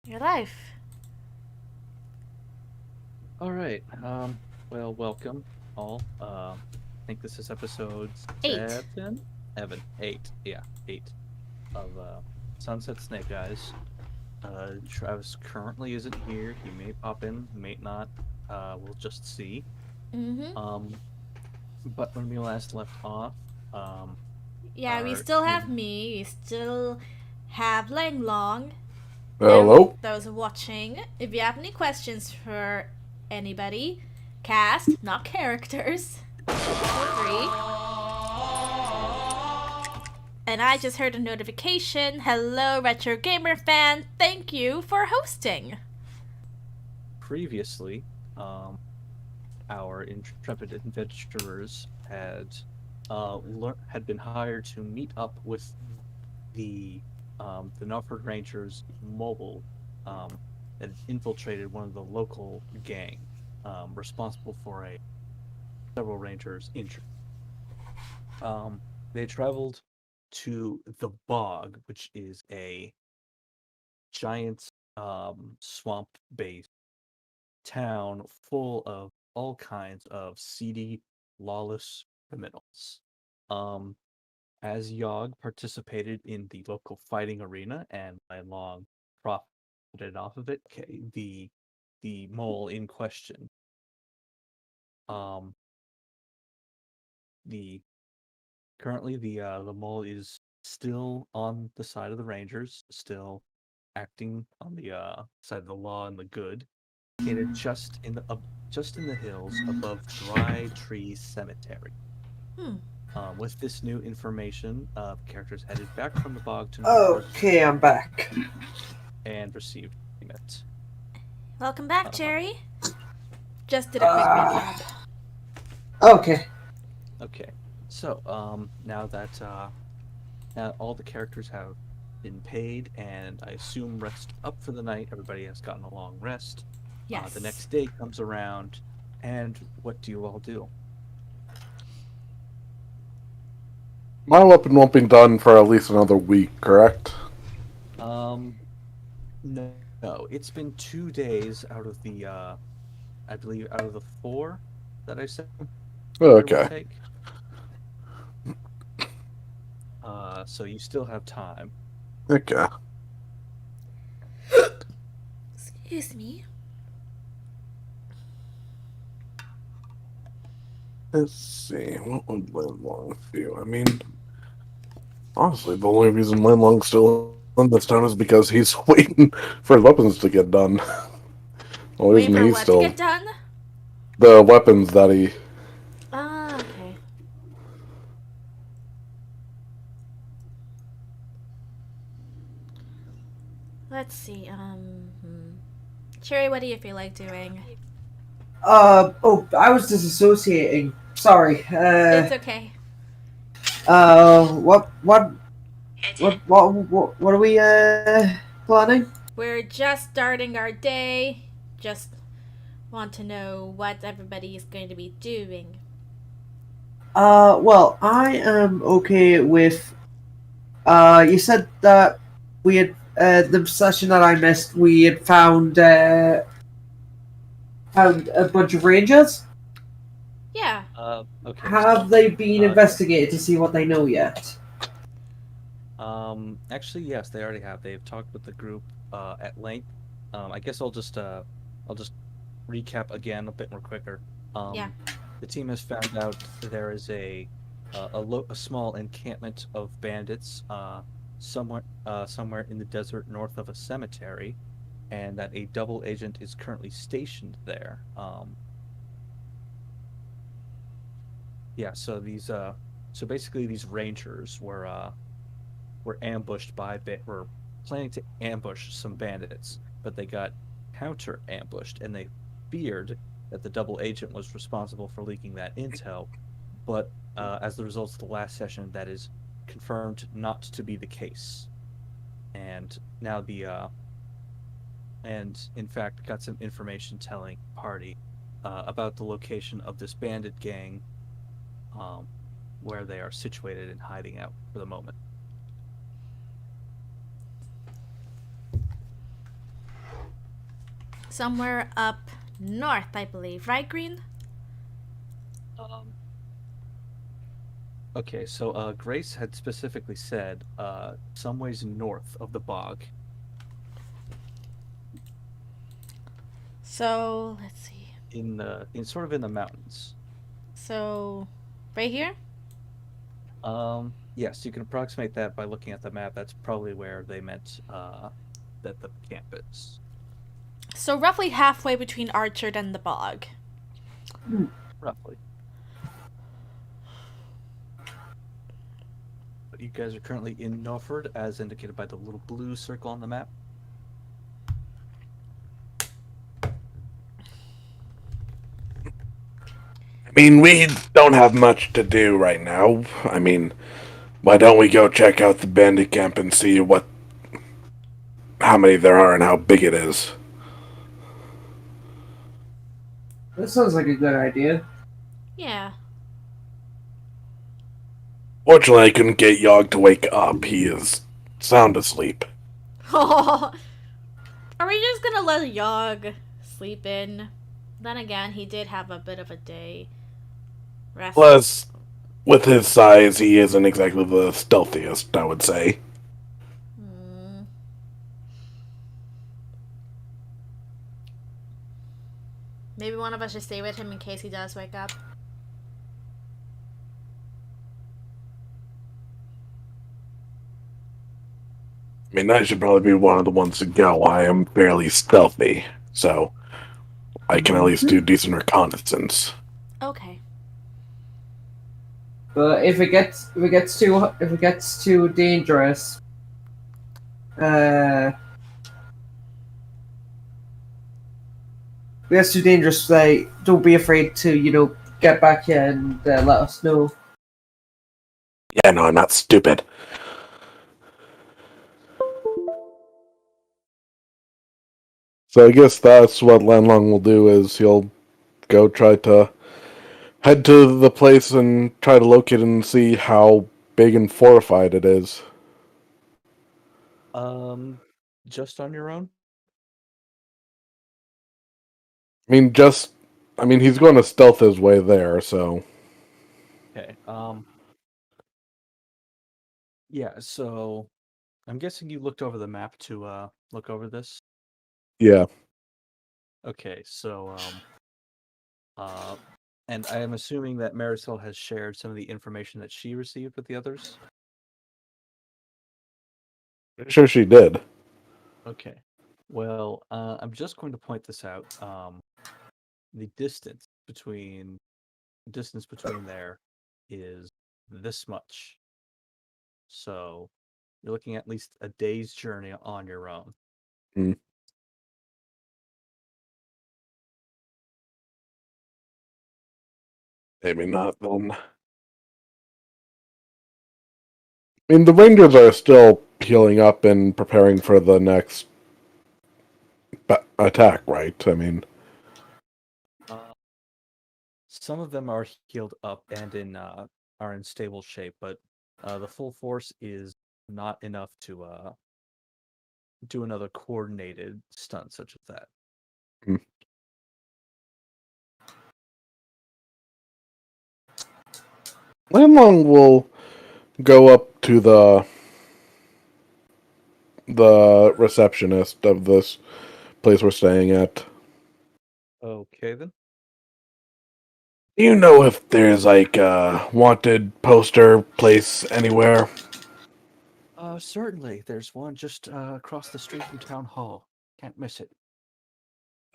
Your life. All right. Well, welcome all. I think this is episode 8. eight. Yeah, eight of Sunset Snake Eyes. Travis currently isn't here. He may pop in, may not. We'll just see. Mm-hmm. Um, but when we last left off, Yeah, we our still have team. me. We still have Lang Long. And Hello? those watching, if you have any questions for anybody, cast, not characters, feel free. And I just heard a notification. Hello, Retro Gamer fan. Thank you for hosting. Previously, our intrepid adventurers had been hired to meet up with the Norfolk Rangers mobile that had infiltrated one of the local gang, responsible for a several Rangers injured. Um, they traveled to the Bog, which is a giant swamp-based town full of all kinds of seedy, lawless criminals. Um, as Yogg participated in the local fighting arena and by long profited off of it, okay, the mole in question, um, the currently the mole is still on the side of the Rangers, still acting on the side of the law and the good, located just in the hills above Dry Tree Cemetery. Hmm. With this new information, characters headed back from the bog to Norford Okay, I'm back. and received payment. Welcome back, Uh, Jerry. Just did a quick Uh, recap. okay. okay, so now all the characters have been paid, and I assume rest up for the night. Everybody has gotten a long rest. The Yes. next day comes around, and what do you all do? My weapon won't be done for at least another week, correct? Um, no, it's been 2 days out of the I believe out of the four that I said, give or Okay. take. So you still have time. Okay. Excuse me. Let's see. What would Landlong do? I mean, honestly, the only reason Landlong's still in this town is because he's waiting for his weapons to get done. The only reason Waiting he's for what to still. get done? The weapons that he. Ah, okay. Let's see. Cherry, what do you feel like doing? I was disassociating. Sorry. It's okay. What are we, planning? We're just starting our day. Just want to know what everybody is going to be doing. Well, I am okay with, you said that we had, the session that I missed, we had found a bunch of rangers. Yeah. Okay, Have so they been uh, investigated to see what they know yet? actually, yes, they already have. They've talked with the group at length. I guess I'll just recap again a bit more quicker. Yeah. Um, the team has found out there is a small encampment of bandits somewhere in the desert north of a cemetery, and that a double agent is currently stationed there. Yeah, so basically these rangers were ambushed were planning to ambush some bandits, but they got counter ambushed, and they feared that the double agent was responsible for leaking that intel. But as the results of the last session, that is confirmed not to be the case. And now and in fact got some information telling the party about the location of this bandit gang, um, where they are situated and hiding out for the moment. Somewhere up north, I believe. Right, Green? Um, okay, so Grace had specifically said some ways north of the bog. So, let's see. In sort of in the mountains. So, right here? Yes, you can approximate that by looking at the map. That's probably where they meant that the camp is. So, roughly halfway between Archer and the bog. Roughly. But you guys are currently in Norford, as indicated by the little blue circle on the map. I mean, we don't have much to do right now. I mean, why don't we go check out the bandit camp and see how many there are and how big it is? That sounds like a good idea. Yeah. Fortunately, I couldn't get Yogg to wake up. He is sound asleep. Are we just gonna let Yogg sleep in? Then again, he did have a bit of a day. Rest. Plus, with his size, he isn't exactly the stealthiest, I would say. Hmm. Maybe one of us should stay with him in case he does wake up. I mean, I should probably be one of the ones to go. I am fairly stealthy, so I can at least do decent reconnaissance. Okay. But if it gets too dangerous, like, don't be afraid to get back here and let us know. Yeah, no, I'm not stupid. So I guess that's what Lanlong will do, is he'll go try to head to the place and try to locate and see how big and fortified it is. Just on your own? I mean, he's going to stealth his way there, so. Okay. Yeah, so I'm guessing you looked over the map to look over this. Yeah. Okay, so and I am assuming that Marisol has shared some of the information that she received with the others. Pretty sure she did. Okay. Well, I'm just going to point this out. The distance between there is this much. So you're looking at least a day's journey on your own. Hmm. Maybe not then. I mean, the Rangers are still healing up and preparing for the next attack, right? I mean, Uh, some of them are healed up and are in stable shape, but the full force is not enough to do another coordinated stunt such as that. hmm. Lanlong will go up to the receptionist of this place we're staying at. Okay then. Do you know if there's like a wanted poster place anywhere? Certainly. There's one just across the street from Town Hall. Can't miss it.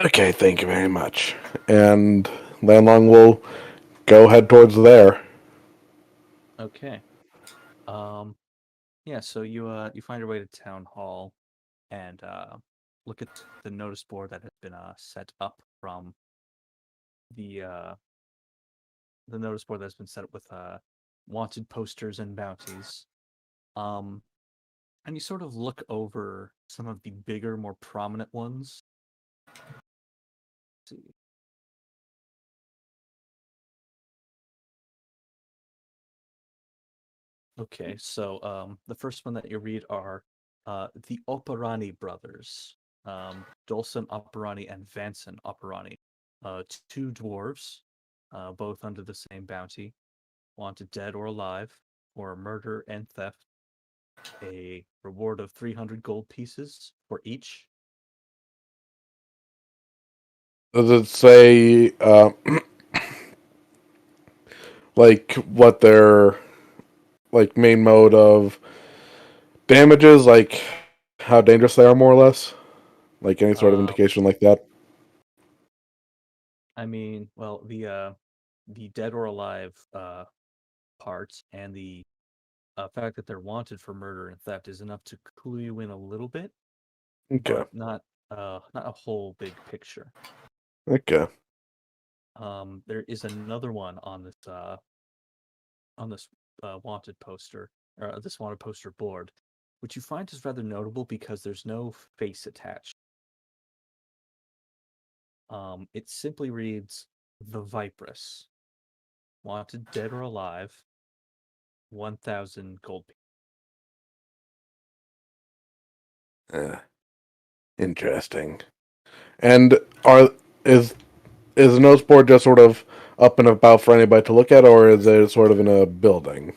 Okay, thank you very much. And Lanlong will go head towards there. Okay. Um, yeah. So you find your way to Town Hall, and look at the notice board that has been set up from the uh the notice board that's been set up with wanted posters and bounties. Um, and you sort of look over some of the bigger, more prominent ones. Let's see. Okay, so the first one that you read are the Operani brothers. Dulcin Operani and Vanson Operani, two dwarves, both under the same bounty, wanted dead or alive for murder and theft. A reward of 300 gold pieces for each. Does it say like what their like main mode of damages, like how dangerous they are, more or less? Like any sort of indication like that? I mean, well, the dead or alive part and the fact that they're wanted for murder and theft is enough to clue you in a little bit, Okay. but not a whole big picture. Okay. There is another one on this wanted poster, or this wanted poster board, which you find is rather notable because there's no face attached. It simply reads the Vipress, wanted dead or alive, 1,000 gold. Interesting. And is is the notice board just sort of up and about for anybody to look at, or is it sort of in a building?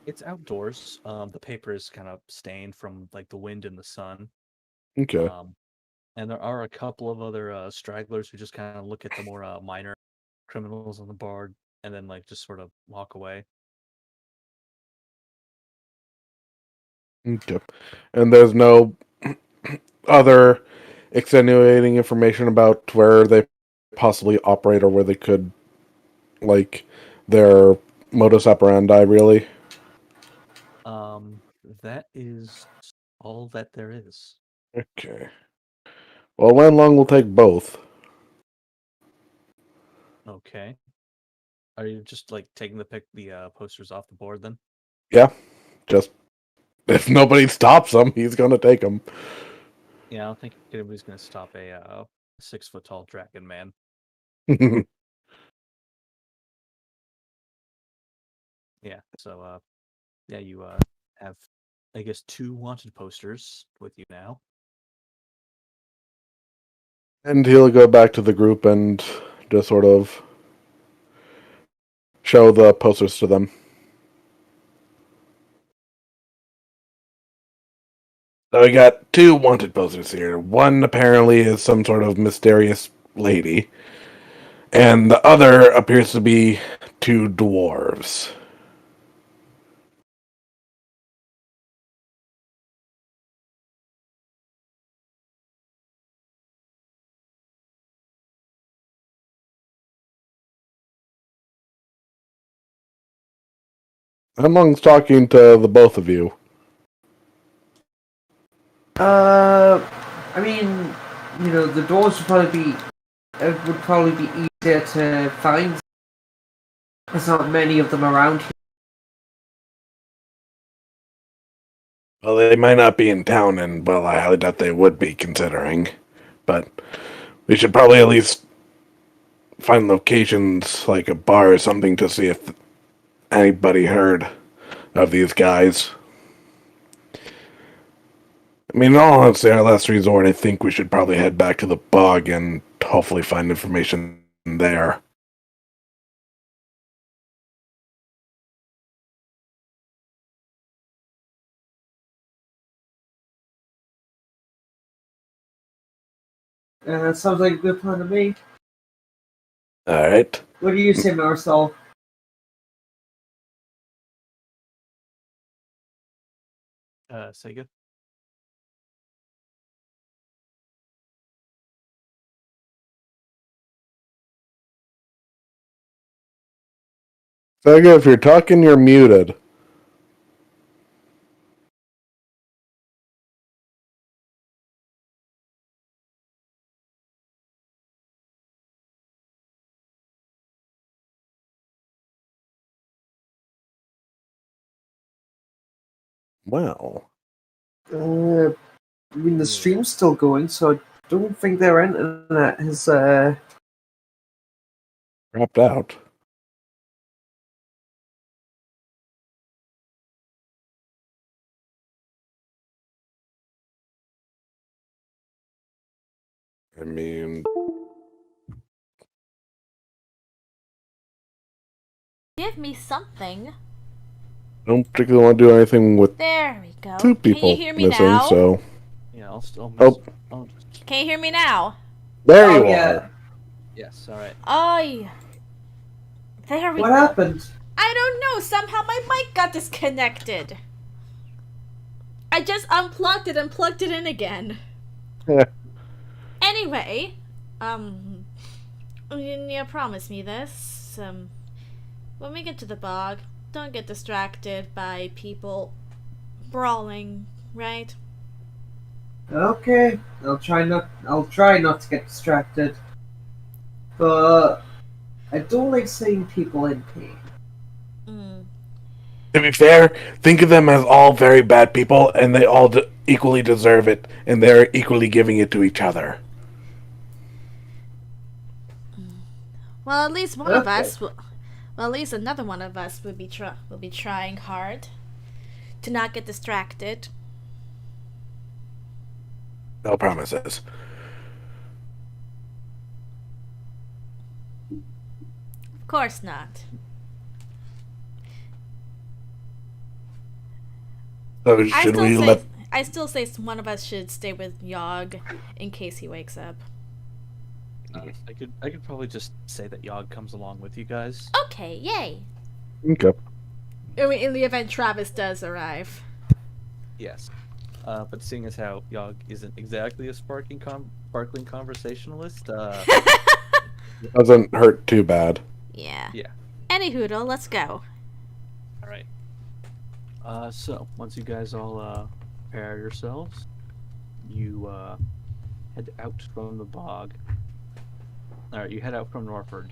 It's outdoors. The paper is kind of stained from like the wind and the sun. Okay. And there are a couple of other stragglers who just kind of look at the more minor criminals on the board and then like just sort of walk away. Okay. And there's no other extenuating information about where they possibly operate or where they could, like, their modus operandi, really? That is all that there is. Okay. Well, Landlong will take both. Okay. Are you just like taking the posters off the board then? Yeah. Just, if nobody stops him, he's going to take them. Yeah, I don't think anybody's gonna stop a 6 foot tall dragon man. Yeah. So yeah, you have, I guess, 2 wanted posters with you now. And he'll go back to the group and just sort of show the posters to them. So we got 2 wanted posters here. One apparently is some sort of mysterious lady, and the other appears to be 2 dwarves. Amongst talking to the both of you. I mean, the doors would probably be easier to find. There's not many of them around here. Well, they might not be in town, and, well, I highly doubt they would be, considering. But we should probably at least find locations, like a bar or something, to see if anybody heard of these guys. I mean, in all honesty, our last resort, I think we should probably head back to the bog and hopefully find information there. That sounds like a good plan to me. Alright. What do you say, Marcel? Sega. Sega, if you're talking, you're muted. Wow. I mean, the stream's still going, so I don't think their internet has, Dropped out. I mean, Give me something. I don't particularly want to do anything with There we go. two Can people you hear me missing, now? so... Yeah, I'll still miss. Oh. I'll just... Can you hear me now? There Oh, you yeah. are! Yes, alright. Oh, there we What go. happened? I don't know. Somehow my mic got disconnected. I just unplugged it and plugged it in again. Yeah. Anyway, you promised me this. When we get to the bog, don't get distracted by people brawling, right? Okay, I'll try not to get distracted. But I don't like seeing people in pain. Mm. To be fair, think of them as all very bad people, and they all equally deserve it, and they're equally giving it to each other. Well, at least one of Okay. us will. Well, at least another one of us will be trying hard to not get distracted. No promises. Of course not. So should we let... I still say one of us should stay with Yogg in case he wakes up. I could probably just say that Yogg comes along with you guys. Okay, yay! Okay. I mean, in the event Travis does arrive. Yes. But seeing as how Yogg isn't exactly a sparkling conversationalist, It doesn't hurt too bad. Yeah. Yeah. Anyhoodle, let's go. Alright. So, once you guys all prepare yourselves, you head out from the bog. Alright, you head out from Norford,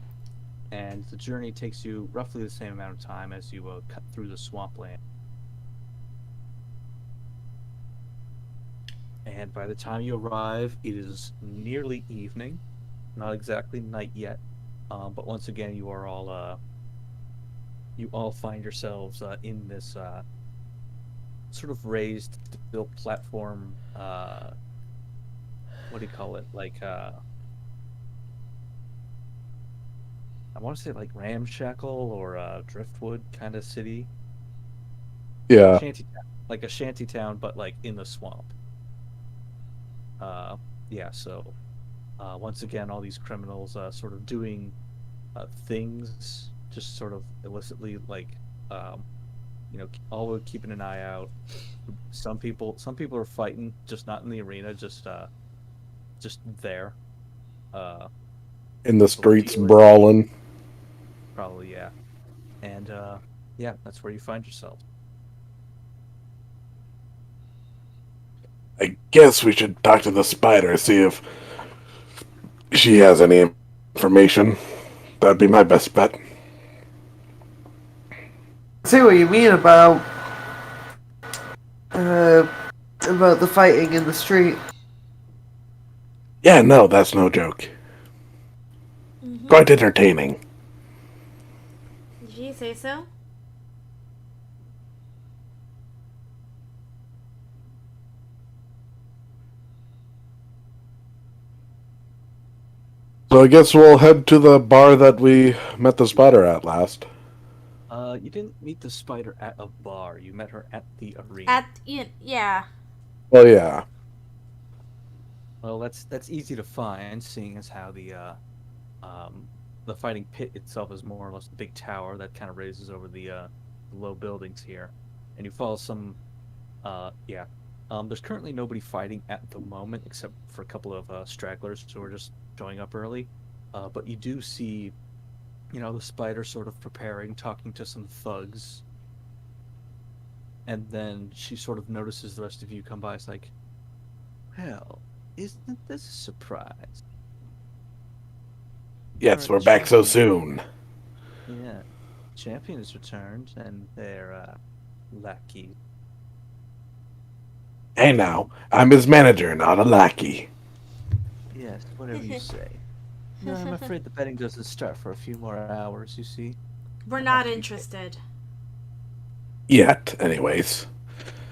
and the journey takes you roughly the same amount of time as you cut through the swampland. And by the time you arrive, it is nearly evening. Not exactly night yet, but once again, you are all you all find yourselves in this sort of raised built platform. What do you call it? Like I want to say like ramshackle or driftwood kind of city. Yeah. Like a shanty town, but like in the swamp. Yeah. So once again, all these criminals sort of doing things, just sort of illicitly, like all keeping an eye out. Some people are fighting, just not in the arena, just there. In the streets, brawling. Probably, yeah. And yeah, that's where you find yourself. I guess we should talk to the spider, see if she has any information. That'd be my best bet. See what you mean about the fighting in the street. Yeah, no, that's no joke. Mm-hmm. Quite entertaining. Did you say so? So I guess we'll head to the bar that we met the spider at last. You didn't meet the spider at a bar. You met her at the arena. Yeah. Well, yeah. Well, that's easy to find, seeing as how the fighting pit itself is more or less a big tower that kind of raises over the low buildings here, and you follow some. There's currently nobody fighting at the moment except for a couple of stragglers who are just showing up early. But you do see, the spider sort of preparing, talking to some thugs. And then she sort of notices the rest of you come by. It's like, well, isn't this a surprise? Yes, we're back so soon. Yeah. Champion has returned, and they're lackeys. Hey now, I'm his manager, not a lackey. Yes, whatever you say. No, I'm afraid the betting doesn't start for a few more hours, you see. We're not interested. Yet, anyways.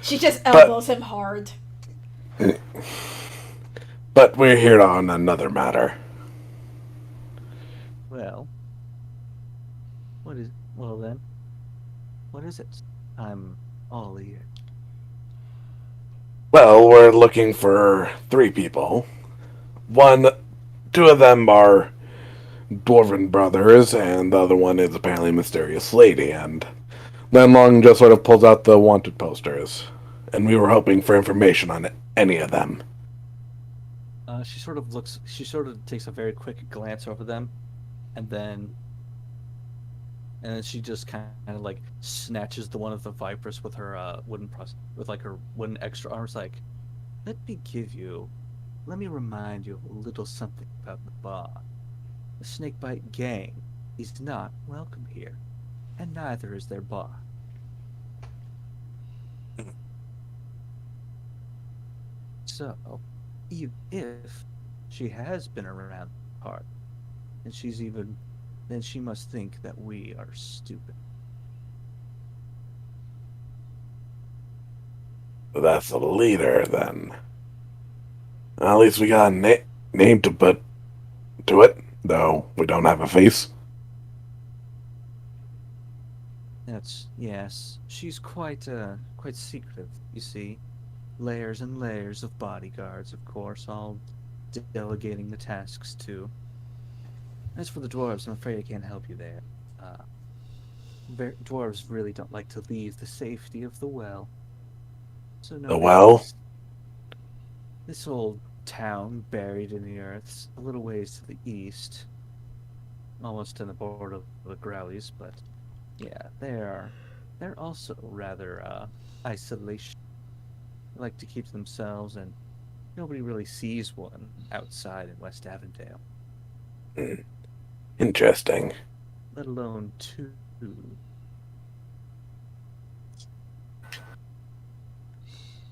She just elbows him hard. But we're here on another matter. Well, well then, what is it? I'm all ears. Well, we're looking for 3 people. Two of them are dwarven brothers, and the other one is apparently a mysterious lady. And then Long just sort of pulls out the wanted posters, and we were hoping for information on any of them. She sort of looks. She sort of takes a very quick glance over them, and then she just kind of like snatches the one of the vipers with her with like her wooden extra arms. Like, let me remind you of a little something about the bar. The Snakebite gang is not welcome here, and neither is their bar. So, even if she has been around the park, and then she must think that we are stupid. That's the leader, then. At least we got a name to put to it, though we don't have a face. Yes. She's quite secretive, you see. Layers and layers of bodyguards, of course, all delegating the tasks to. As for the dwarves, I'm afraid I can't help you there. Dwarves really don't like to leave the safety of the well. So no. The well? This old town buried in the earth, a little ways to the east, almost on the border of the Growlies, but yeah, they're also rather isolation. They like to keep to themselves, and nobody really sees one outside in West Avendale. Interesting. Let alone 2.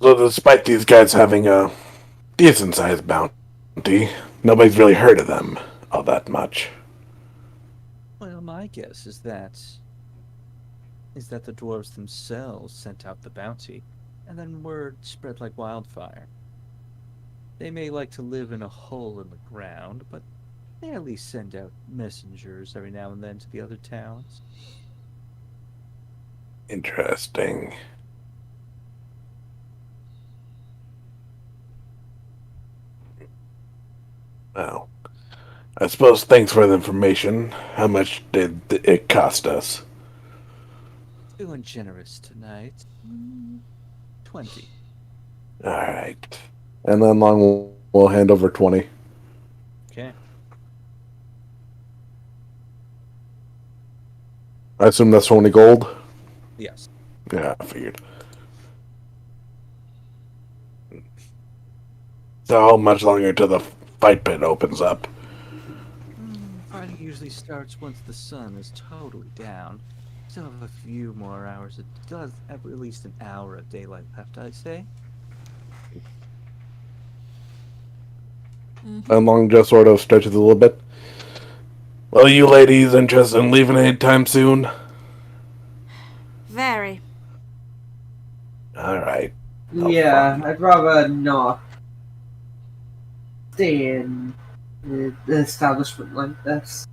So despite these guys having a decent-sized bounty, nobody's really heard of them all that much. Well, my guess is that the dwarves themselves sent out the bounty, and then word spread like wildfire. They may like to live in a hole in the ground, but they at least send out messengers every now and then to the other towns. Interesting. Well, I suppose thanks for the information. How much did it cost us? Feeling generous tonight. 20. Alright. And then Long will hand over 20. Okay. I assume that's 20 gold? Yes. Yeah, I figured. So how much longer till the fight pit opens up? Fighting usually starts once the sun is totally down. Still have a few more hours. It does have at least an hour of daylight left, I'd say. And Long just sort of stretches a little bit. Well, you ladies interested in leaving anytime soon? Very. Alright. Yeah, fun. I'd rather not stay in an establishment like this.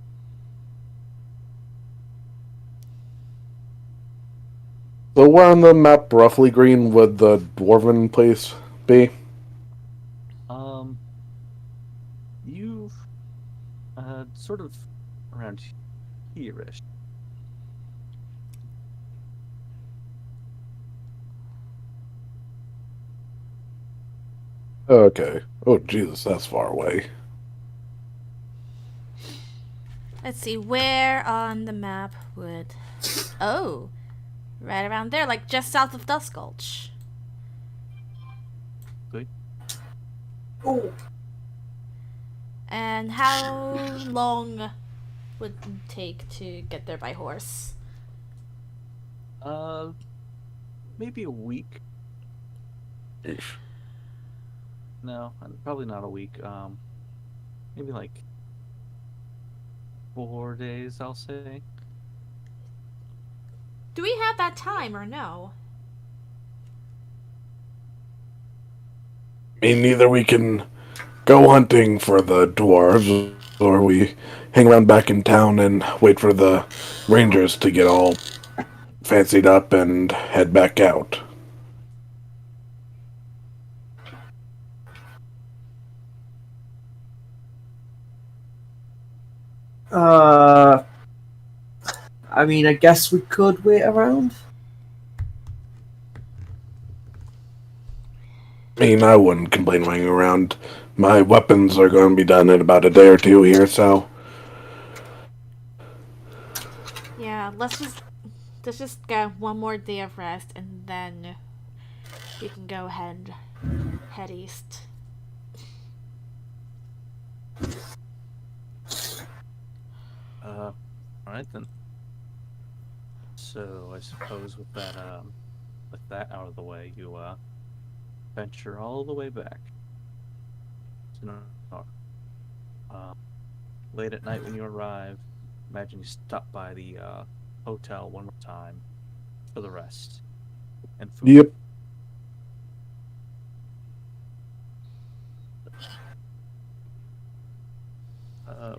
So where on the map, roughly green, would the dwarven place be? You've sort of around here-ish. Okay. Oh, Jesus, that's far away. Let's see, where on the map would... Oh, right around there, like just south of Dusk Gulch. Good. Oh, And how long would it take to get there by horse? Maybe a week. No, probably not a week. Maybe like 4 days, I'll say. Do we have that time or no? I mean, either we can go hunting for the dwarves, or we hang around back in town and wait for the rangers to get all fancied up and head back out. Uh, I mean, I guess we could wait around. I mean, I wouldn't complain waiting around. My weapons are going to be done in about a day or two here, so Yeah, let's just get one more day of rest, and then we can go head east. All right then. So I suppose with that out of the way, you venture all the way back to North. Late at night when you arrive, imagine you stop by the hotel one more time for the rest and food. yep.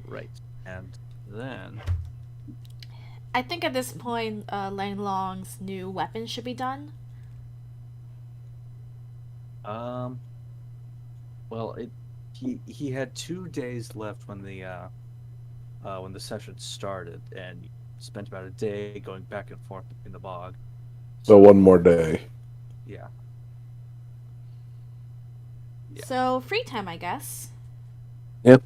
Right. And then I think at this point, Lang Long's new weapon should be done. um well it he had 2 days left when the session started, and you spent about a day going back and forth between the bog. So one more day. Yeah. Yeah. So free time, I guess. If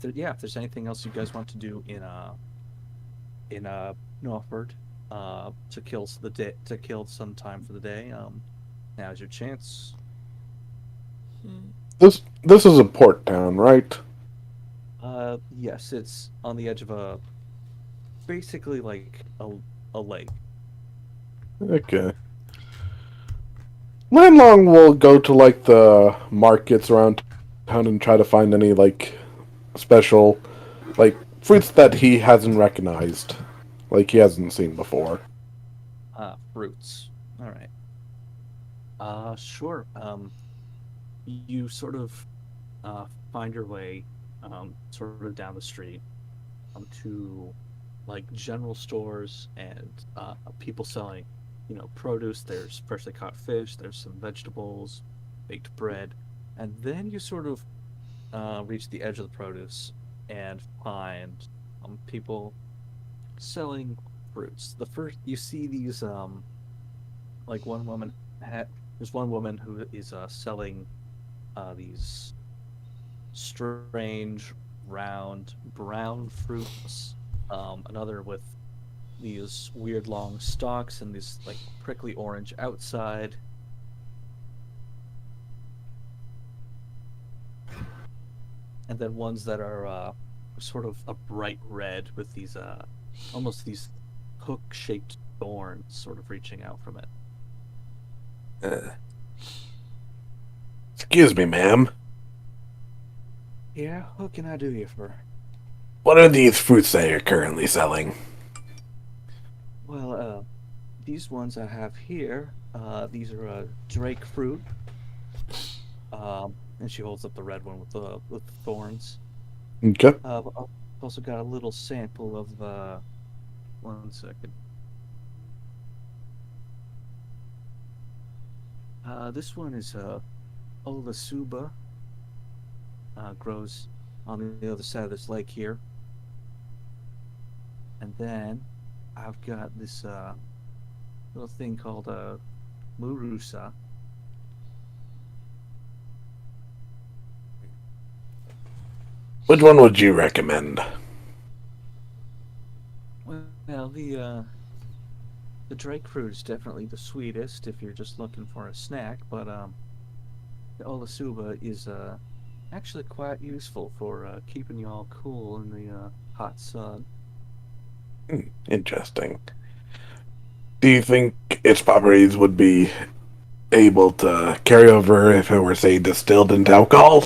there's anything else you guys want to do in Norford, to kill some time for the day, now's your chance. This is a port town, right? Yes, it's on the edge of basically like a lake. Okay. Landlong will go to like the markets around town and try to find any like special like fruits that he hasn't recognized, like he hasn't seen before. Fruits. All right. Sure. You sort of find your way sort of down the street to like general stores and people selling, produce. There's freshly caught fish. There's some vegetables, baked bread, and then you sort of reach the edge of the produce and find people selling fruits. The first you see these like one woman there's one woman who is selling these strange round brown fruits. Another with these weird long stalks and this like prickly orange outside. And then ones that are sort of a bright red with these almost these hook-shaped thorns sort of reaching out from it. Excuse me, ma'am. Yeah, what can I do you for? What are these fruits that you're currently selling? Well, these ones I have here, these are drake fruit. And she holds up the red one with the thorns. Okay. I've also got a little sample of 1 second. This one is Olasuba. Grows on the other side of this lake here. And then I've got this little thing called Murusa. Which one would you recommend? Well, the drake fruit is definitely the sweetest if you're just looking for a snack, but the Olasuba is actually quite useful for keeping you all cool in the hot sun. Interesting. Do you think its properties would be able to carry over if it were, say, distilled into alcohol?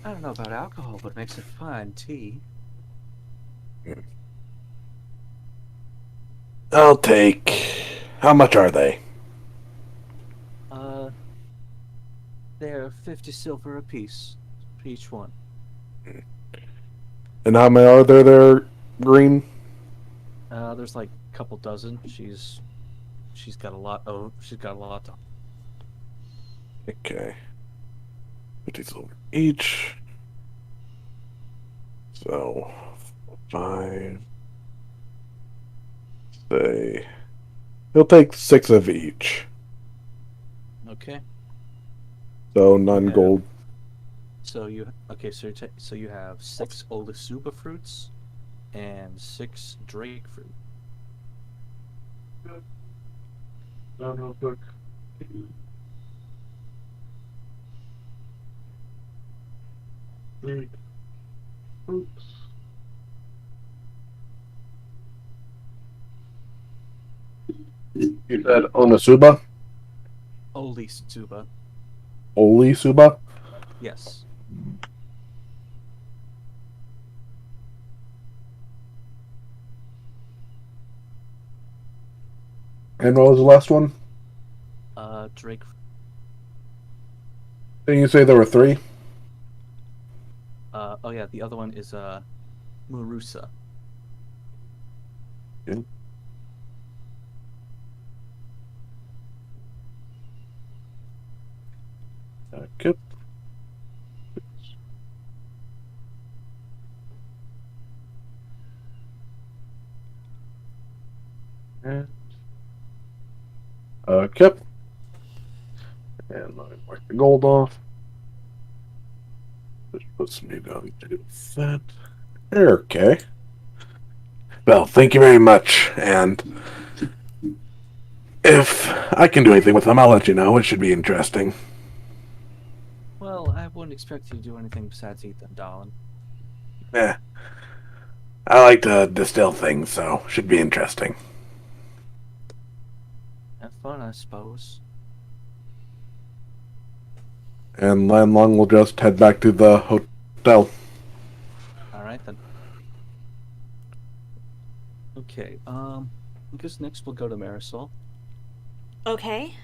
I don't know about alcohol, but it makes it fine tea. I'll take... How much are they? They're 50 silver apiece for each one. And how many are there, Green? There's like a couple dozen. She's got a lot. Oh, she's got a lot to. Okay. 50 silver each. So, 5. Say. He'll take 6 of each. Okay. So, 9 have- gold. So you okay? So you have 6 Olisuba fruits and 6 Drake fruit. Real quick. Oops. You said Onasuba? Olisuba. Olisuba? Yes. And what was the last one? Drake. Didn't you say there were 3? Oh yeah, the other one is Murusa. Okay. Okay. And okay. And let me mark the gold off. Which puts me down to that. Okay. Well, thank you very much. And if I can do anything with them, I'll let you know. It should be interesting. Well, I wouldn't expect you to do anything besides eat them, darling. Eh. I like to distill things, so should be interesting. Have fun, I suppose. And Landlong will just head back to the hotel. All right then. Okay. I guess next we'll go to Marisol. Okay.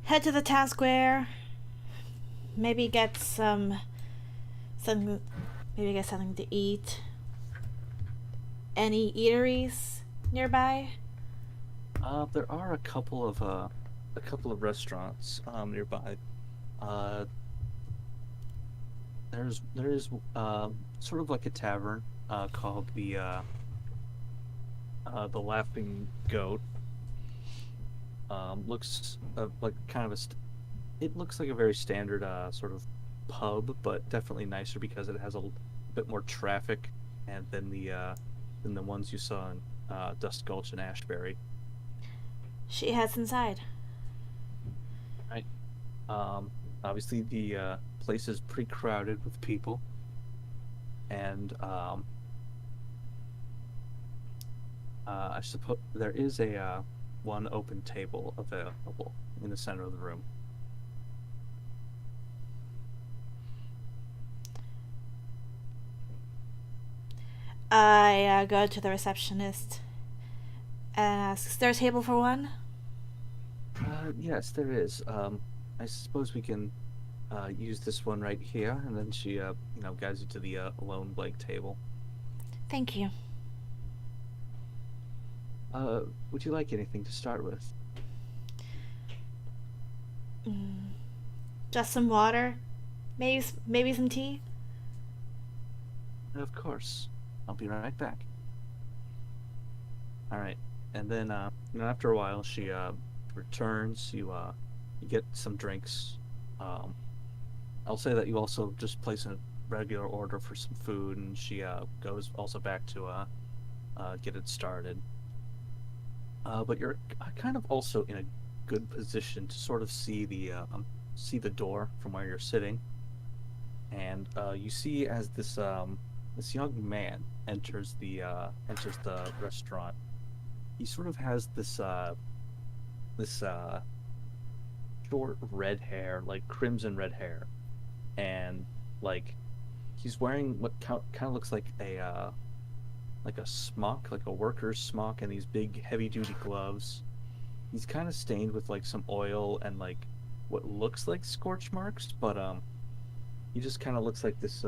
Head to the town square. Maybe get maybe get something to eat. Any eateries nearby? There are a couple of restaurants nearby. There is sort of like a tavern called the Laughing Goat. Looks like kind of it looks like a very standard sort of pub, but definitely nicer because it has a bit more traffic and than the ones you saw in Dust Gulch and Ashbury. She heads inside. Right. Obviously the place is pretty crowded with people, and I suppose there is a one open table available in the center of the room. I go to the receptionist and ask, "Is there a table for one?" Yes, there is. I suppose we can use this one right here, and then she guides you to the lone blank table. Thank you. Would you like anything to start with? Just some water, maybe some tea. Of course. I'll be right back. All right, and then after a while, she returns. You get some drinks. I'll say that you also just place a regular order for some food, and she goes also back to get it started. But you're kind of also in a good position to sort of see the door from where you're sitting, and you see as this young man enters the restaurant. He sort of has this short red hair, like crimson red hair, and like he's wearing what kind of looks like a smock, like a worker's smock, and these big heavy duty gloves. He's kind of stained with like some oil and like what looks like scorch marks, but he just kind of looks like this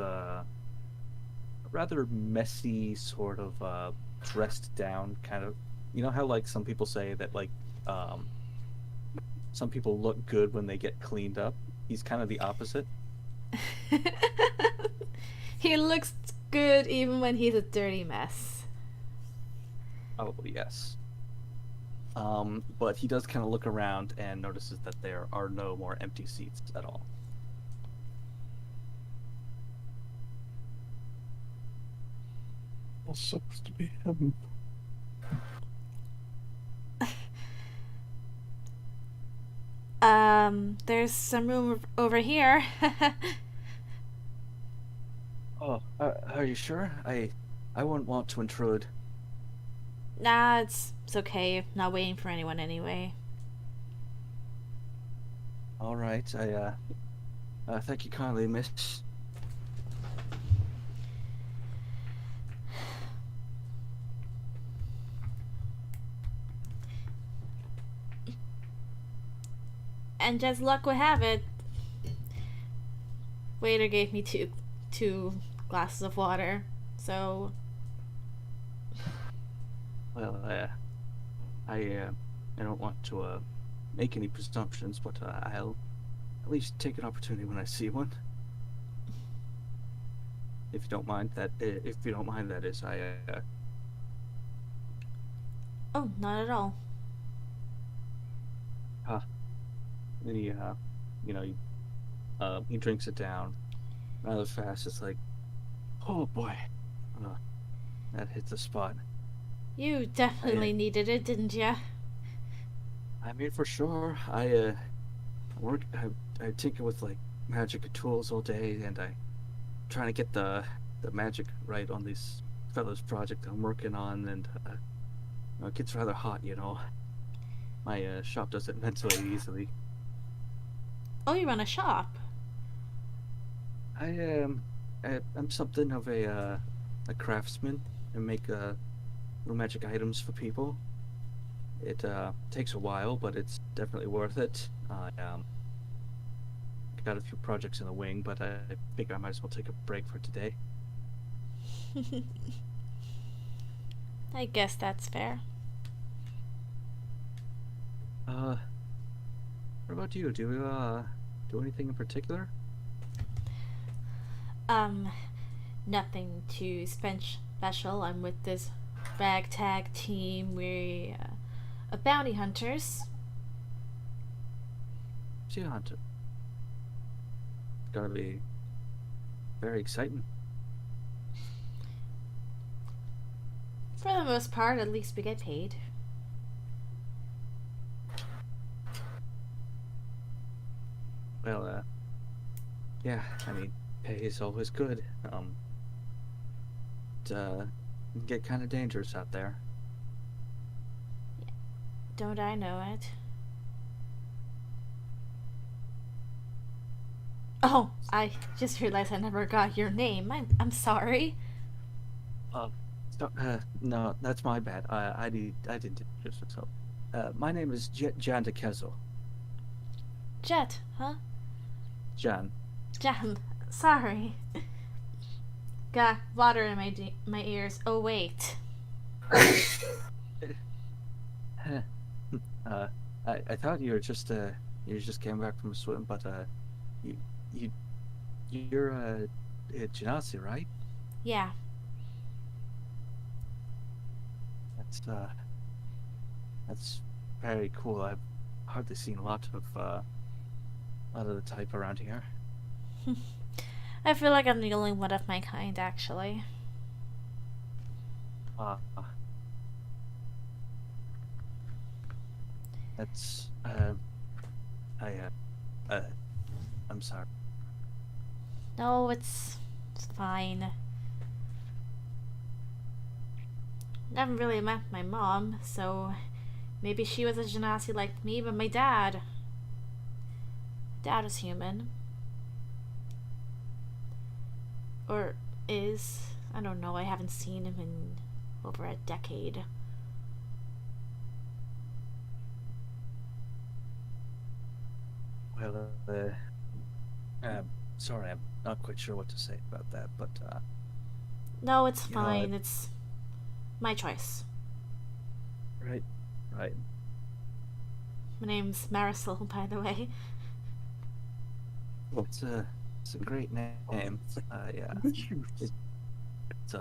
rather messy sort of dressed down kind of. You know how like some people say that like um some people look good when they get cleaned up. He's kind of the opposite. He looks good even when he's a dirty mess. Probably yes. But he does kind of look around and notices that there are no more empty seats at all. Well, sucks to be him. There's some room over here. Oh, are you sure? I wouldn't want to intrude. Nah, it's okay. Not waiting for anyone anyway. All right, thank you kindly, miss. And just luck would have it, waiter gave me two glasses of water. So Well, I don't want to make any presumptions, but I'll at least take an opportunity when I see one. If you don't mind, that is, oh, not at all. then he, he drinks it down rather fast. It's like, oh boy, that hit the spot. You definitely needed it, didn't ya? I mean, for sure. I tinker with like magic tools all day, and I trying to get the magic right on this fellow's project I'm working on, and it gets rather hot, you know. My shop doesn't ventilate easily. Oh, you run a shop. I'm something of a craftsman and make little magic items for people. It takes a while, but it's definitely worth it. I got a few projects in the wing, but I figure I might as well take a break for today. I guess that's fair. What about you? Do you do anything in particular? Nothing too special. I'm with this ragtag team. We're bounty hunters. Sea hunter. Gotta be very exciting. For the most part, at least we get paid. Well, yeah, I mean, pay is always good. It can get kind of dangerous out there. Don't I know it? Oh, I just realized I never got your name. I'm sorry. No, that's my bad. I didn't introduce myself. My name is Jan de Kezel. Jet, huh? Jan. Jan. Sorry. Got water in my ears. Oh wait. I thought you just came back from a swim, but you're a Genasi, right? Yeah. That's very cool. I've hardly seen a lot of the type around here. I feel like I'm the only one of my kind, actually. That's I'm sorry. No, it's fine. Never really met my mom, so maybe she was a Genasi like me, but my dad is human. Or is. I don't know, I haven't seen him in over a decade. Well, sorry, I'm not quite sure what to say about that, but No, it's you know, fine. It's my choice. right, right. My name's Marisol, by the way. It's a great name. Yeah, it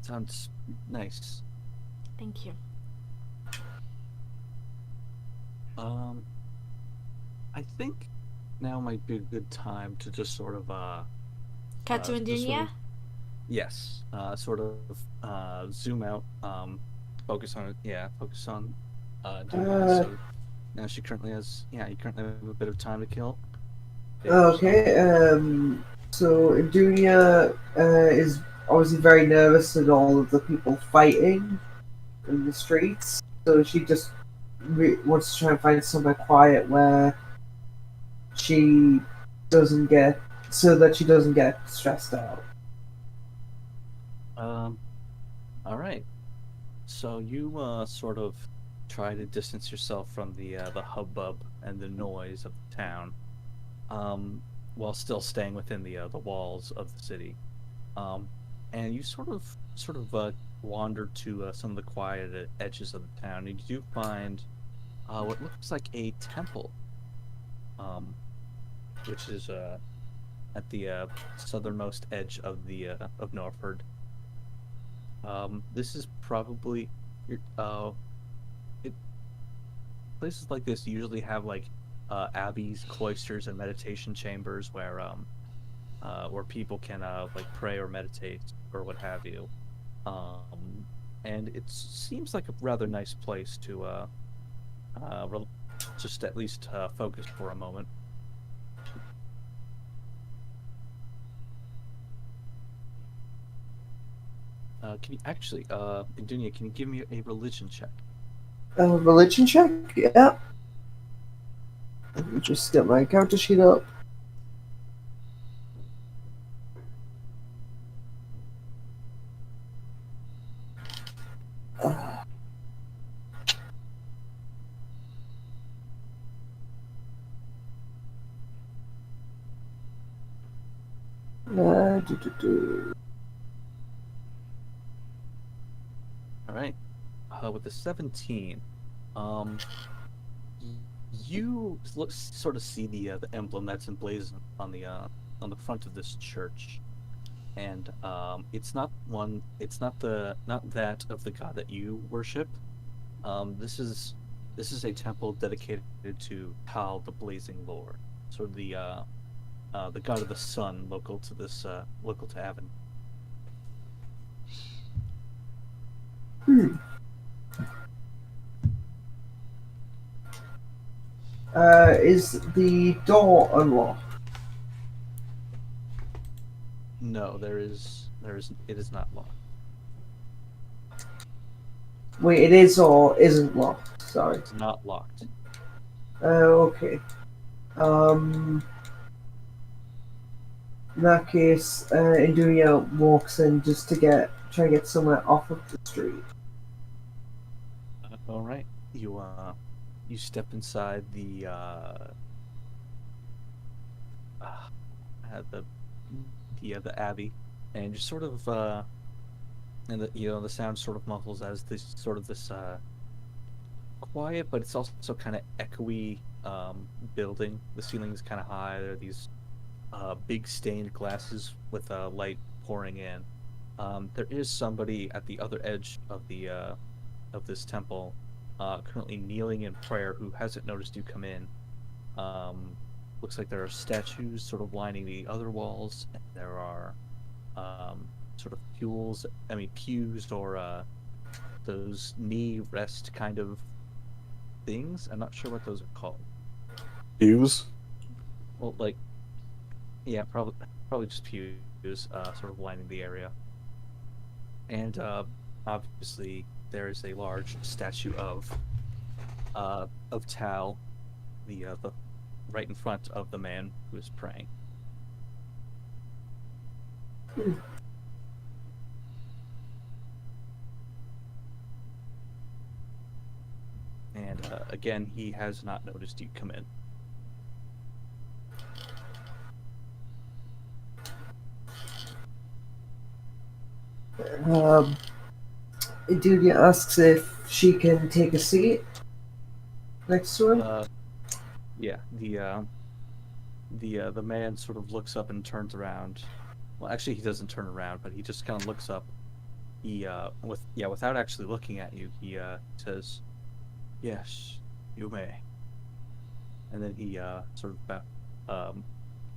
sounds nice. Thank you. Um, I think now might be a good time to just sort of Katu and just sort Dunya? of yes, sort of zoom out, focus on it. Yeah, focus on Dunia. Uh, So now she currently has you currently have a bit of time to kill. So okay. So Dunya is obviously very nervous at all of the people fighting in the streets. So she just wants to try and find somewhere quiet where she doesn't get so that she doesn't get stressed out. all right. So you sort of try to distance yourself from the hubbub and the noise of the town, um, while still staying within the walls of the city. Um, and you sort of wander to some of the quiet edges of the town, and you do find what looks like a temple, um, which is at the southernmost edge of Norford. This is probably it, places like this usually have like abbeys, cloisters, and meditation chambers where people can like pray or meditate or what have you. Um, and it seems like a rather nice place to uh, rel just at least focus for a moment. Can you actually, Dunya, can you give me a religion check? Religion check? Yeah. Let me just get my character sheet up. Do, do, do. All right. With the 17, um, you sort of see the emblem that's emblazoned on the front of this church, and it's not that of the god that you worship. This is a temple dedicated to Kal, the Blazing Lord, sort of the god of the sun, local to Avon. Hmm. Is the door unlocked? No, it is not locked. Wait, it is or isn't locked? Sorry. It's not locked. Okay. Um, in that case, Indunia walks in just to try and get somewhere off of the street. All right. You step inside uh, the the abbey, and just sort of and the sound sort of muffles as this quiet, but it's also kind of echoey building. The ceiling is kind of high. There are these big stained glasses with light pouring in. There is somebody at the other edge of this temple, currently kneeling in prayer, who hasn't noticed you come in. Um, Looks like there are statues sort of lining the other walls, and there are sort of pews or those knee rest kind of things. I'm not sure what those are called. Hughes? Well, like, yeah, probably just pews, sort of lining the area. And obviously there is a large statue of Tal, the right in front of the man who is praying. And again, he has not noticed you come in. Idunia asks if she can take a seat next to him. Yeah, the man sort of looks up and turns around. Well, actually, he doesn't turn around, but he just kind of looks up. He without actually looking at you, he says, "Yes, you may." And then he sort of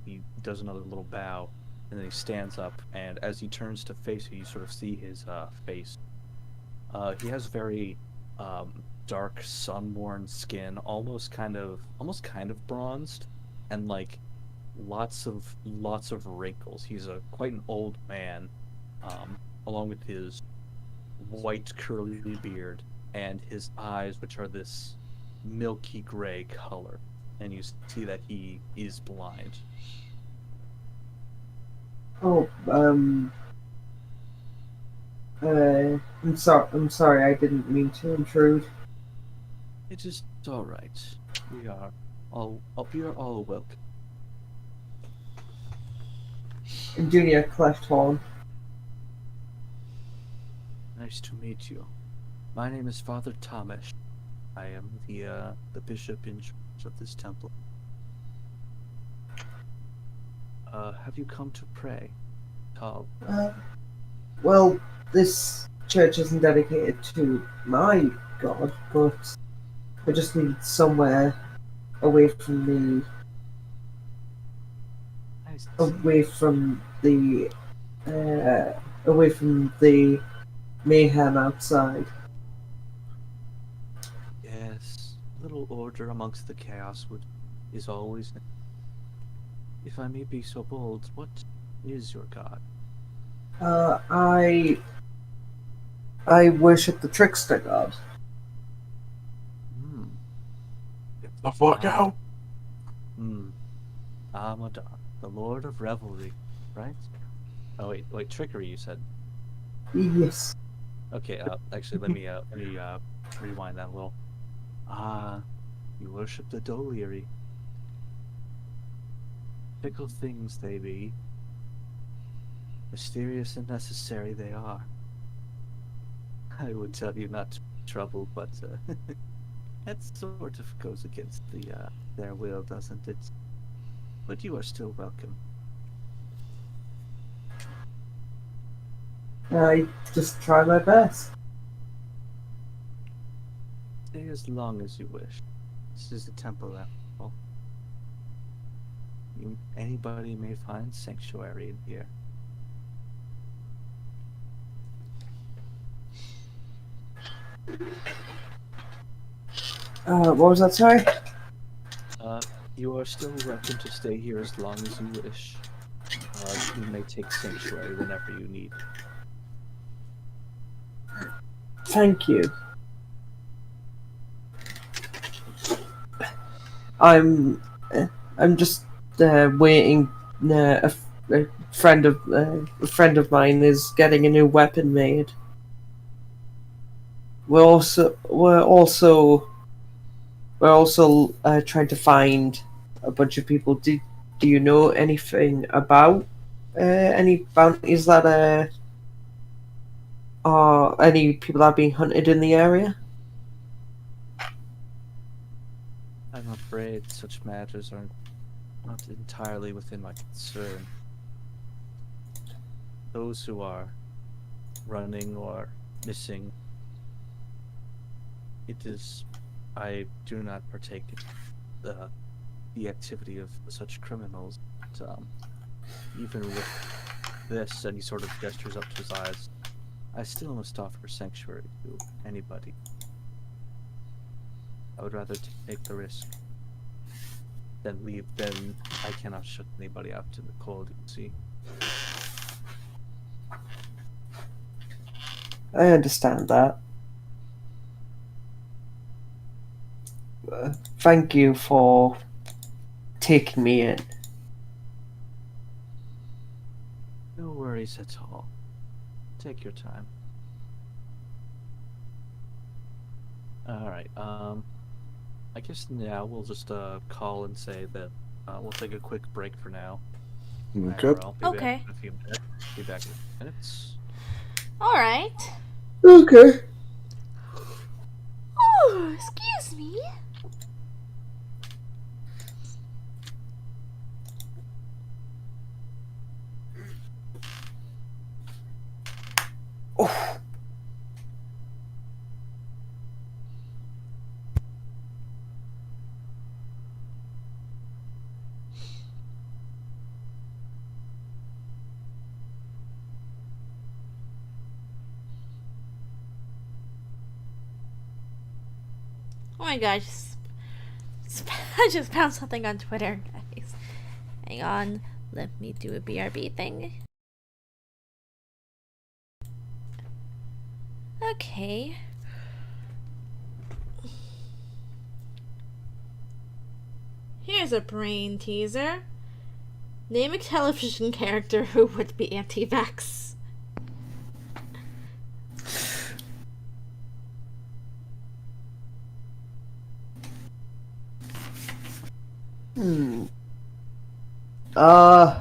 he does another little bow, and then he stands up. And as he turns to face you, you sort of see his face. He has very dark, sun-worn skin, almost kind of bronzed, and like lots of wrinkles. He's quite an old man, along with his white curly beard and his eyes, which are this milky gray color, and you see that he is blind. Oh, I'm sorry, I didn't mean to intrude. It is all right. We are all welcome. Idunia cleft horn. Nice to meet you. My name is Father Thomas. I am the bishop in charge of this temple. Have you come to pray, Tom? Well, this church isn't dedicated to my god, but I just need somewhere away from Nice. away from the mayhem outside. Yes, a little order amongst the chaos is always. If I may be so bold, what is your god? I worship the trickster god. Get the fuck out! Amadon, the Lord of Revelry, right? Oh wait, trickery. You said. Yes. Okay. Actually, let me rewind that a little. You worship the Doliary. Fickle things they be. Mysterious and necessary they are. I would tell you not to be troubled, but that sort of goes against their will, doesn't it? But you are still welcome. I just try my best. Stay as long as you wish. This is the temple after all. Anybody may find sanctuary in here. What was that, sorry? You are still welcome to stay here as long as you wish. You may take sanctuary whenever you need. Thank you. I'm just waiting. A friend of mine is getting a new weapon made. We're also trying to find a bunch of people. Do you know anything about any bounties that are any people that are being hunted in the area? I'm afraid such matters are not entirely within my concern. Those who are running or missing, I do not partake in the activity of such criminals. But, even with this, and he sort of gestures up to his eyes, I still must offer sanctuary to anybody. I would rather take the risk than leave. Then I cannot shut anybody out to the cold, you see. I understand that. Thank you for taking me in. No worries at all. Take your time. Alright, I guess now we'll just call and say that we'll take a quick break for now. Okay. IRL. Be Okay. back in a few minutes. Be back in a few minutes. Alright. Okay. Oh, excuse me. Oh. Oh my gosh. I just found something on Twitter, guys. Hang on. Let me do a BRB thing. Okay. Here's a brain teaser. Name a television character who would be anti-vax. Uh.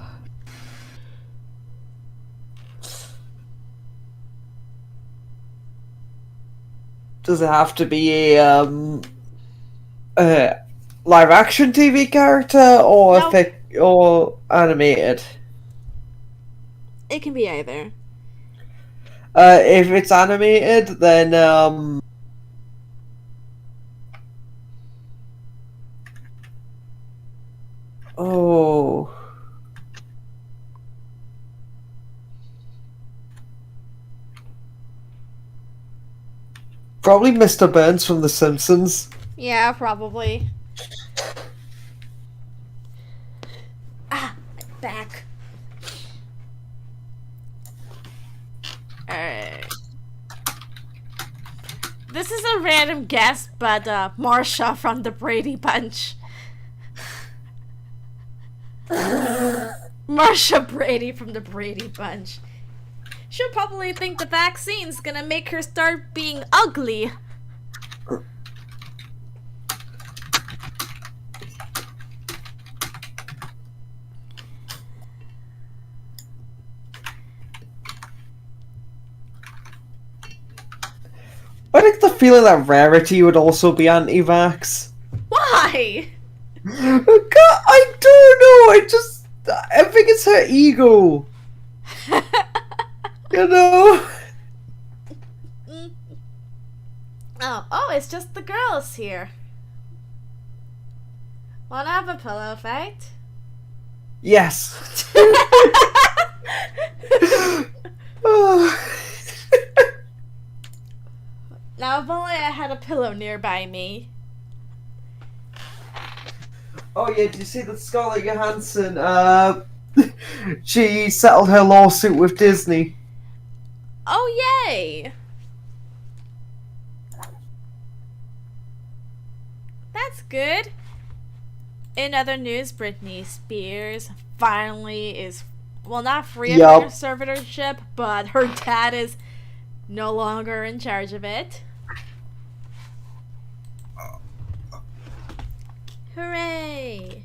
Does it have to be a live action TV character or No. or animated? It can be either. If it's animated, then oh. Probably Mr. Burns from The Simpsons. Yeah, probably. Ah, my back. Alright. This is a random guess, but Marsha from the Brady Bunch. Marsha Brady from the Brady Bunch. She'll probably think the vaccine's gonna make her start being ugly. I think the feeling that Rarity would also be anti-vax. Why? God, I don't know. I think it's her ego. You know. Oh, it's just the girls here. Wanna have a pillow fight? Yes. Now, if only I had a pillow nearby me. Oh yeah, did you see that Scarlett Johansson? She settled her lawsuit with Disney. Oh, yay! That's good. In other news, Britney Spears finally is, well, not free of her Yup. conservatorship, but her dad is no longer in charge of it. Hooray!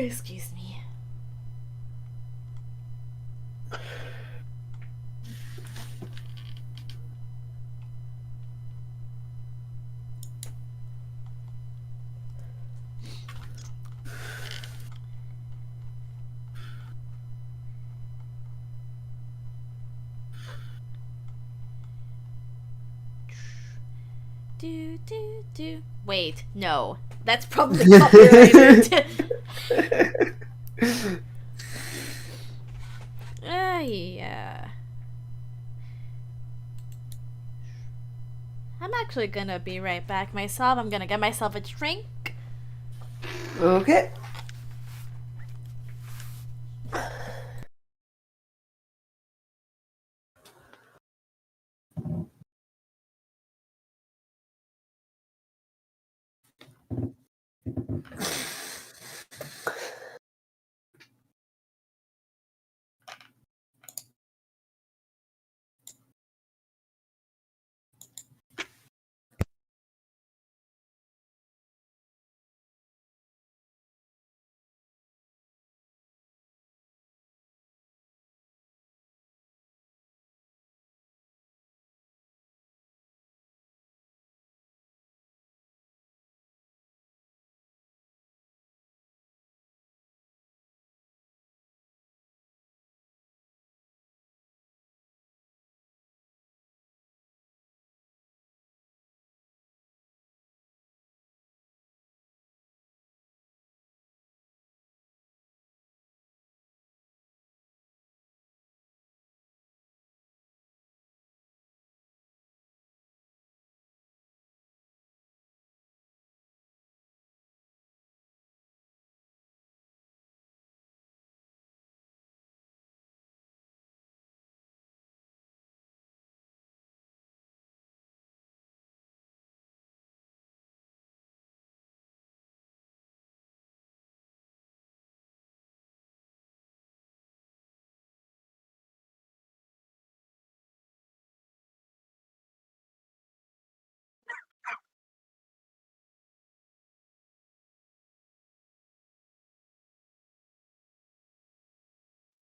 Excuse me. Do. Wait, no. That's probably copyrighted. Yeah. I'm actually gonna be right back myself. I'm gonna get myself a drink. Okay.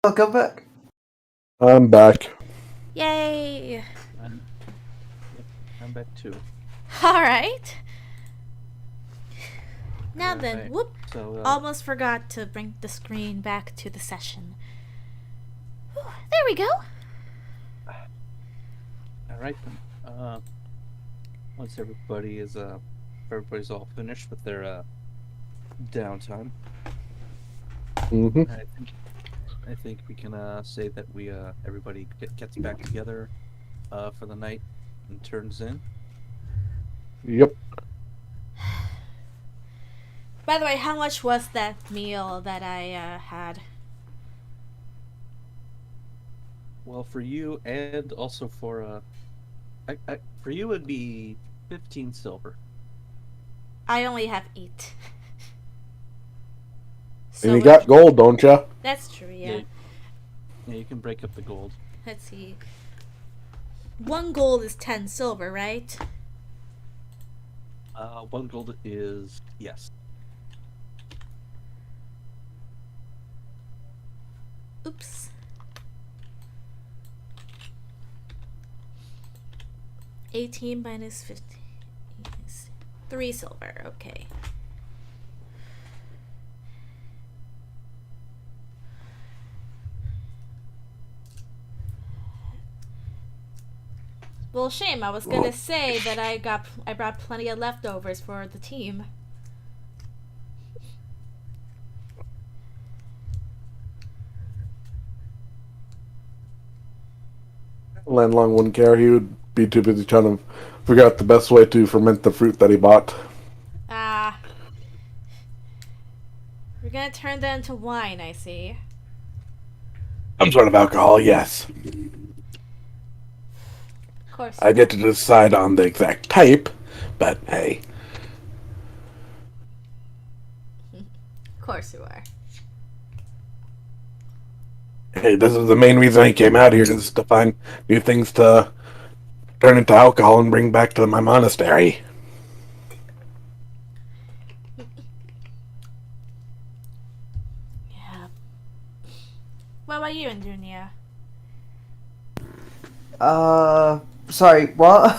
Welcome back. I'm back. Yay! I'm back too. Alright. Now then, Alright, whoop. So, Almost forgot to bring the screen back to the session. Whew, there we go. all right then. Once everybody's all finished with their downtime, Mm-hmm. I think we can say that we everybody gets back together for the night and turns in. Yep. By the way, how much was that meal that I had? Well, for you and also for for you it'd be 15 silver. I only have 8. And you what- got gold, don't ya? That's true, yeah. Yeah, you can break up the gold. Let's see. 1 gold is 10 silver, right? 1 gold is yes. Oops. 18 minus 15 is 3 silver. Okay. Well, shame. I was gonna say that I brought plenty of leftovers for the team. Landlong wouldn't care. He would be too busy trying to figure out the best way to ferment the fruit that he bought. Ah. We're gonna turn that into wine, I see. Some sort of alcohol, yes. Of course. I get to decide on the exact type, but hey. Of course you are. Hey, this is the main reason I came out here, is to find new things to turn into alcohol and bring back to my monastery. Yeah. What about you, Andunia? Sorry, what?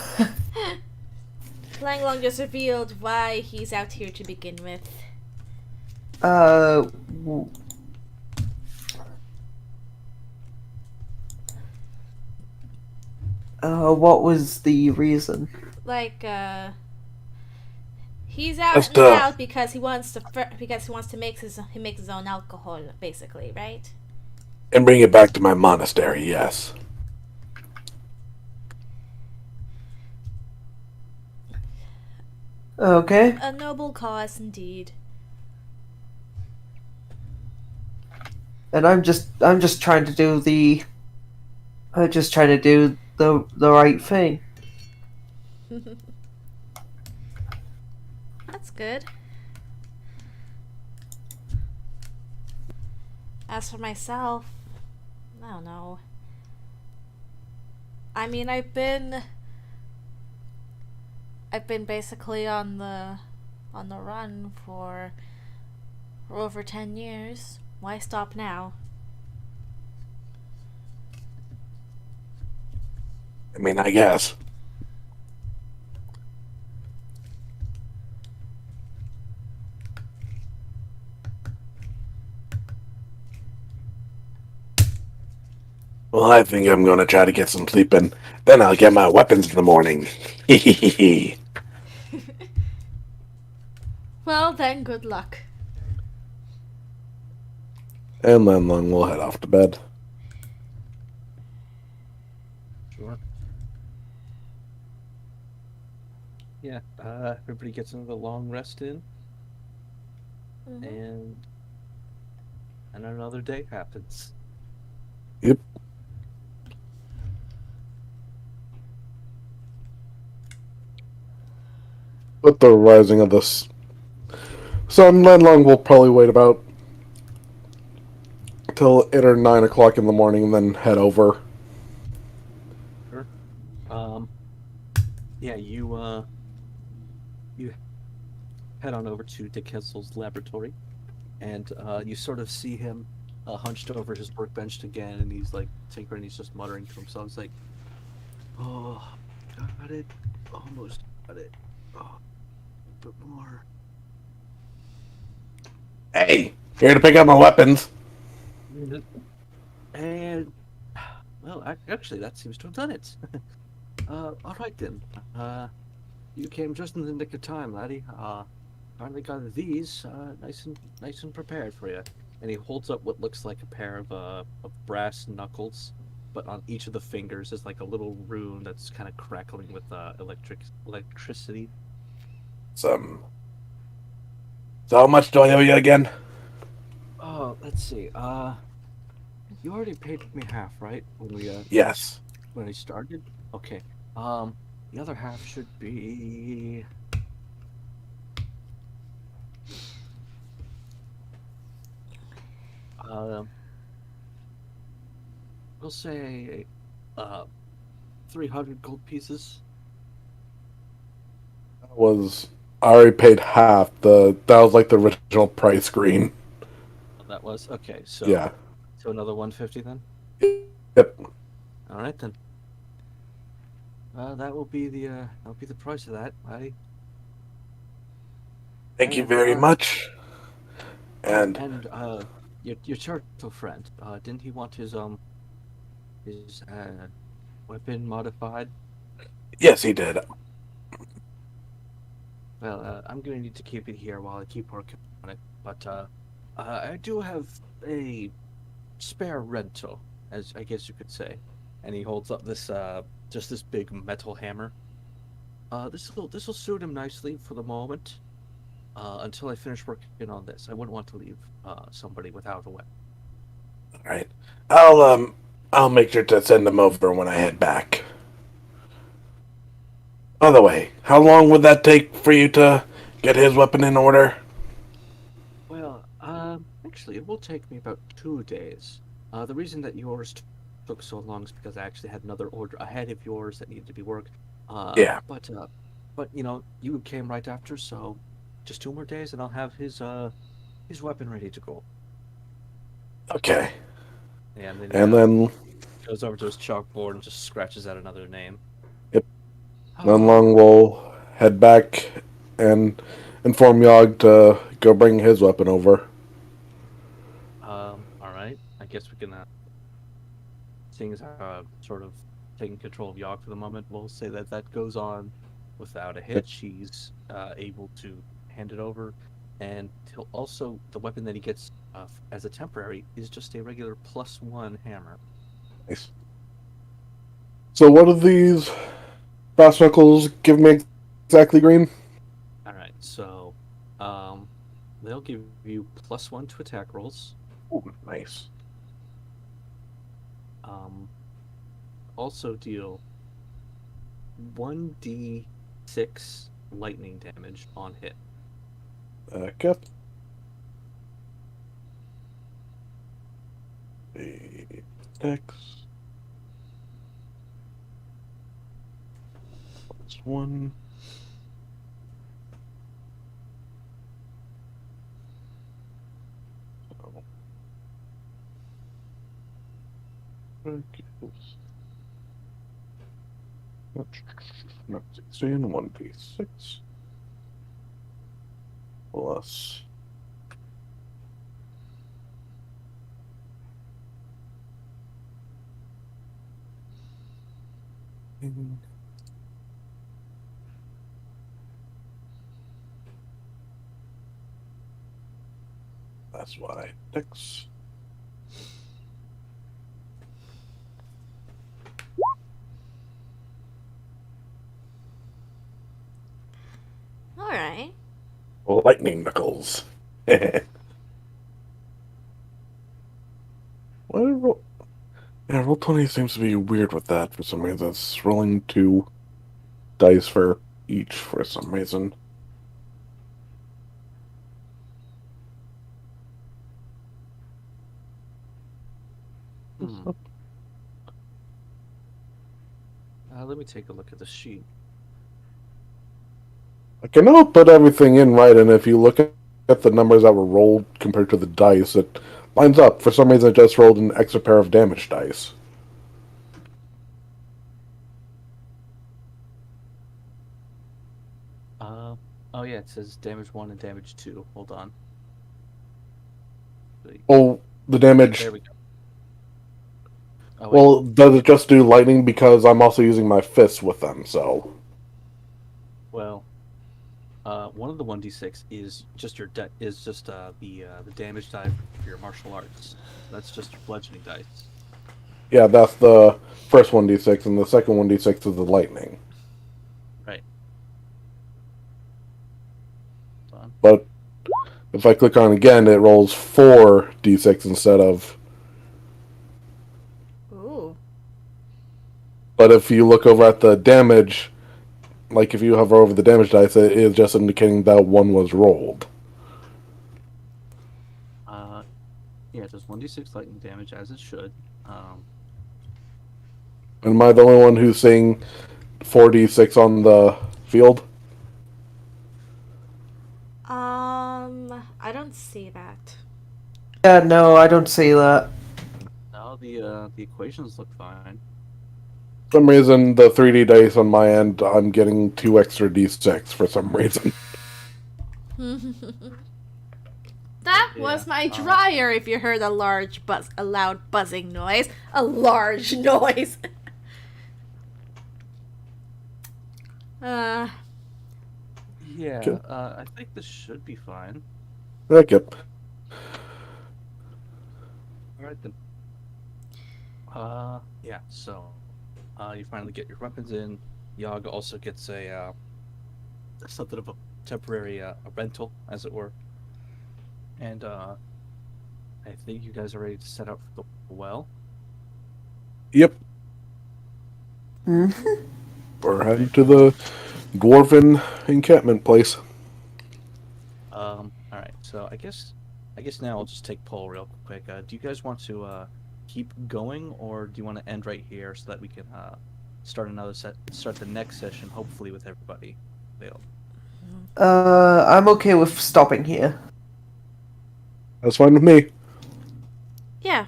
Langlong just revealed why he's out here to begin with. W- what was the reason? Like, he's out Just, and about because he wants to make his own alcohol, basically, right? And bring it back to my monastery, yes. Okay. A noble cause, indeed. and I'm just trying to do the right thing. That's good. As for myself, I don't know. I mean, I've been basically on the run for over 10 years. Why stop now? I mean, I guess. Well, I think I'm going to try to get some sleep in. Then I'll get my weapons in the morning. Well, then, good luck. And then we'll head off to bed. Sure. Yeah, everybody gets another long rest in, and another day happens. Yep. With the rising of the sun, Lenlong will probably wait about till 8 or 9 o'clock in the morning and then head over. Sure. Yeah, you head on over to Dick Kessel's laboratory, and you sort of see him hunched over his workbench again, and he's like tinkering. He's just muttering to himself. He's like, "Oh, got it, almost got it. Oh, a bit more." Hey, here to pick up my weapons. And well, actually, that seems to have done it. All right then. You came just in the nick of time, laddie. Finally got these nice and prepared for you. And he holds up what looks like a pair of brass knuckles, but on each of the fingers is like a little rune that's kind of crackling with electricity. So how much do I owe you again? Oh, let's see. You already paid me half, right? When we Yes. when we started. Okay. The other half should be. We'll say 300 gold pieces. I already paid half. That was like the original price screen. That was okay. So Yeah. So another 150 then. Yep. All right then. That will be the price of that, laddie. Thank you very much. And your turtle friend, didn't he want his weapon modified? yes, he did. Well, I'm gonna need to keep it here while I keep working on it. But I do have a spare rental, as I guess you could say. And he holds up this just this big metal hammer. This will suit him nicely for the moment. Until I finish working on this, I wouldn't want to leave somebody without a weapon. All right. I'll make sure to send him over when I head back. By the way, how long would that take for you to get his weapon in order? Well, actually, it will take me about 2 days. The reason that yours took so long is because I actually had another order ahead of yours that needed to be worked. Yeah. But you know, you came right after, so just 2 more days, and I'll have his weapon ready to go. Okay. And then And then goes over to his chalkboard and just scratches out another name. Yep. Then Long will head back and inform Yogg to go bring his weapon over. All right. I guess we can, seeing as sort of taking control of Yogg for the moment, we'll say that that goes on without a hitch. He's able to hand it over, and he'll also the weapon that he gets as a temporary is just a regular +1 hammer. Nice. So what do these brass knuckles give me exactly, Green? All right. So they'll give you +1 to attack rolls. Ooh, nice. Um, also deal 1d6 lightning damage on hit. Okay. The Dex. That's one. So, not 16, 1d6 plus. That's why Dex. All right. Lightning knuckles. Why did roll? Yeah, roll 20 seems to be weird with that for some reason. It's rolling 2 dice for each for some reason. Hmm. Let me take a look at the sheet. I can now put everything in right, and if you look at the numbers that were rolled compared to the dice, it lines up. For some reason, I just rolled an extra pair of damage dice. Oh yeah, it says damage 1 and damage 2. Hold on. Oh, the damage. There we go. Oh, wait. Well, does it just do lightning because I'm also using my fists with them? So. Well, one of the 1d6 is just your the damage die for your martial arts. That's just your bludgeoning dice. Yeah, that's the first 1d6, and the second 1d6 is the lightning. Right. Hold on. But if I click on it again, it rolls 4d6 instead of. Ooh. But if you look over at the damage, like if you hover over the damage dice, it is just indicating that one was rolled. Yeah, it does 1d6 lightning damage as it should. Am I the only one who's seeing 4d6 on the field? I don't see that. Yeah, no, I don't see that. Now the equations look fine. For some reason, the 3D dice on my end, I'm getting 2 extra d6 for some reason. That Yeah, was my dryer. If you heard a loud buzzing noise, a large noise. Yeah, Okay. I think this should be fine. Okay. Alright then. Yeah, so you finally get your weapons in. Yog also gets a something of a temporary a rental, as it were. And I think you guys are ready to set out for the well. Yep. Mm-hmm. We're heading to the Dwarven encampment place. Alright, so I guess now I'll just take poll real quick. Do you guys want to keep going, or do you want to end right here so that we can start the next session, hopefully with everybody available? I'm okay with stopping here. That's fine with me. Yeah.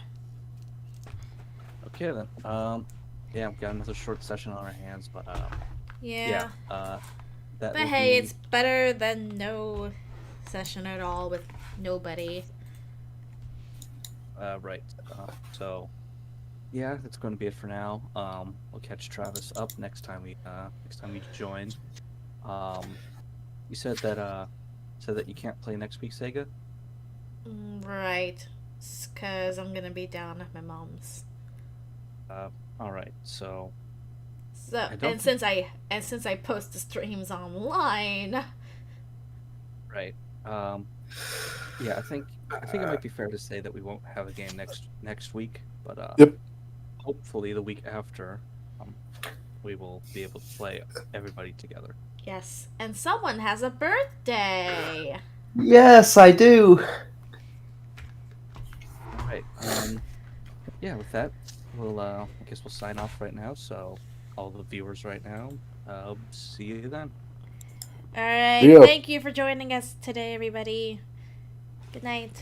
Okay then. Yeah, we've got another short session on our hands, but Yeah. that But will hey, be... it's better than no session at all with nobody. Right. So, yeah, that's going to be it for now. We'll catch Travis up next time we join. You said that you can't play next week, Sega? Right. Because I'm gonna be down at my mom's. All right. So, So I don't since I post the streams online. right. Yeah, I think it might be fair to say that we won't have a game next week, but Yep. hopefully the week after, we will be able to play everybody together. Yes, and someone has a birthday. Yes, I do. All right. Yeah, with that, we'll I guess we'll sign off right now. So all the viewers right now, see you then. All right. Yeah. Thank you for joining us today, everybody. Good night.